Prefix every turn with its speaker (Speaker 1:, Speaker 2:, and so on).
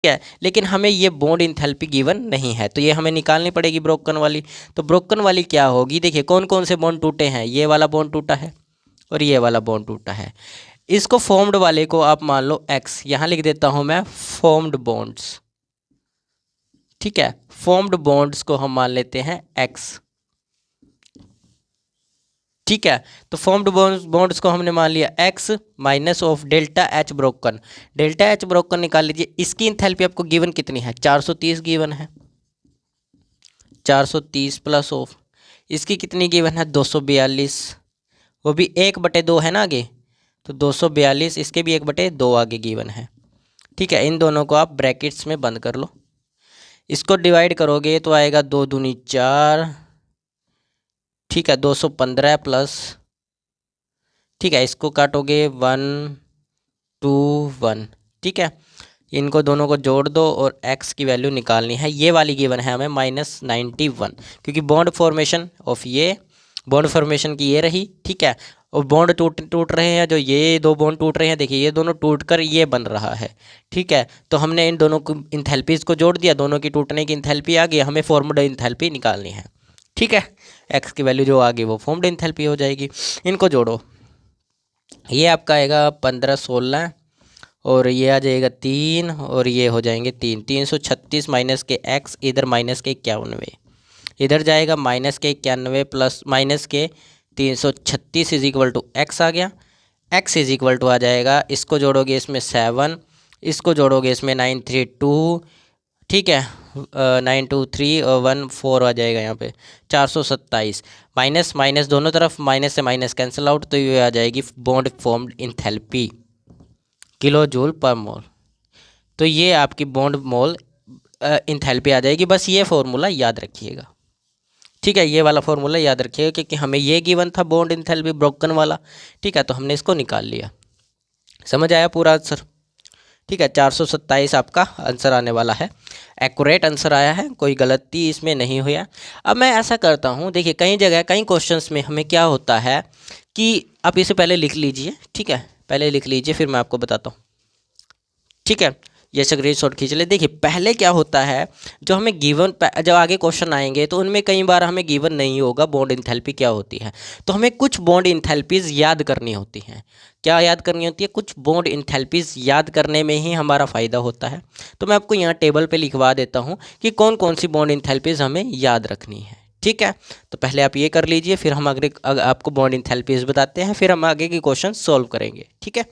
Speaker 1: है, लेकिन हमें ये बॉन्ड इंथैल्पी गिवन नहीं है, तो ये हमें निकालनी पड़ेगी ब्रोकन वाली। तो ब्रोकन वाली क्या होगी, देखिए कौन कौन से बॉन्ड टूटे हैं, ये वाला बॉन्ड टूटा है और ये वाला बॉन्ड टूटा है। इसको फॉर्म्ड वाले को आप मान लो x, यहाँ लिख देता हूँ मैं फॉर्म्ड बॉन्ड्स, ठीक है। फॉर्म्ड बॉन्ड्स को हम मान लेते हैं x, ठीक है। तो फॉर्म्ड बॉन्ड्स को हमने मान लिया x minus of delta H broken. Delta H broken निकाल लीजिए। इसकी इंथैल्पी आपको गिवन कितनी है, 430 गिवन है, 430 प्लस ऑफ इसकी कितनी गिवन है, 242, वो भी 1/2 है ना आगे, तो 242, इसके भी 1/2 आगे गिवन है, ठीक है। इन दोनों को आप ब्रैकेट्स में बंद कर लो। इसको डिवाइड करोगे तो आएगा 2 दूनी 4, ठीक है, 215 प्लस, ठीक है, इसको काटोगे 1 2 1, ठीक है। इनको दोनों को जोड़ दो और x की वैल्यू निकालनी है। ये वाली गिवन है हमें -91, क्योंकि बॉन्ड फॉर्मेशन ऑफ ये बॉन्ड फॉर्मेशन की ये रही, ठीक है। और बॉन्ड टूट रहे हैं, जो ये दो बॉन्ड टूट रहे हैं, देखिए ये दोनों टूट कर ये बन रहा है, ठीक है। तो हमने इन दोनों को इंथैल्पीज़ को जोड़ दिया, दोनों की टूटने की इंथैल्पी आ गई, हमें फॉर्म्ड इंथैल्पी निकालनी है, ठीक है। x की वैल्यू जो आ गई वो फॉर्म्ड इंथैल्पी हो जाएगी। इनको जोड़ो, ये आपका आएगा 15 16 और ये आ जाएगा 3 और ये हो जाएंगे 3, 336 माइनस के x, इधर माइनस के 91, इधर जाएगा माइनस के 91 प्लस माइनस के 336 इज इक्वल टू एक्स आ गया। x इज इक्वल टू आ जाएगा, इसको जोड़ोगे इसमें 7, इसको जोड़ोगे इसमें 932, ठीक है, 923 और 1 4 आ जाएगा यहाँ पे 427, माइनस माइनस दोनों तरफ माइनस से माइनस कैंसिल आउट, तो ये आ जाएगी bond formed enthalpy kilo joule पर मोल। तो ये आपकी बॉन्ड मोल इंथैल्पी आ जाएगी। बस ये फॉर्मूला याद रखिएगा, ठीक है, ये वाला फॉर्मूला याद रखिएगा, क्योंकि हमें ये गिवन था बॉन्ड इंथैल्पी ब्रोकन वाला, ठीक है। तो हमने इसको निकाल लिया। समझ आया पूरा आंसर, ठीक है। 427 आपका आंसर आने वाला है, एक्यूरेट आंसर आया है, कोई गलती इसमें नहीं हुआ। अब मैं ऐसा करता हूँ, देखिए कई जगह कई क्वेश्चंस में हमें क्या होता है कि आप इसे पहले लिख लीजिए, ठीक है, पहले लिख लीजिए फिर मैं आपको बताता हूँ, ठीक है। ये स्क्रीनशॉट खींच ले। देखिए पहले क्या होता है, जो हमें गिवन, जब आगे क्वेश्चन आएंगे तो उनमें कई बार हमें गिवन नहीं होगा बॉन्ड इंथैल्पी क्या होती है, तो हमें कुछ बॉन्ड इंथैल्पीज़ याद करनी होती हैं। क्या याद करनी होती है, कुछ बॉन्ड इंथैल्पीज़ याद करने में ही हमारा फ़ायदा होता है। तो मैं आपको यहाँ टेबल पे लिखवा देता हूँ कि कौन कौन सी बॉन्ड इंथैल्पीज़ हमें याद रखनी है, ठीक है। तो पहले आप ये कर लीजिए, फिर हम आगे आपको बॉन्ड इंथैल्पीज़ बताते हैं, फिर हम आगे के क्वेश्चन सॉल्व करेंगे, ठीक है।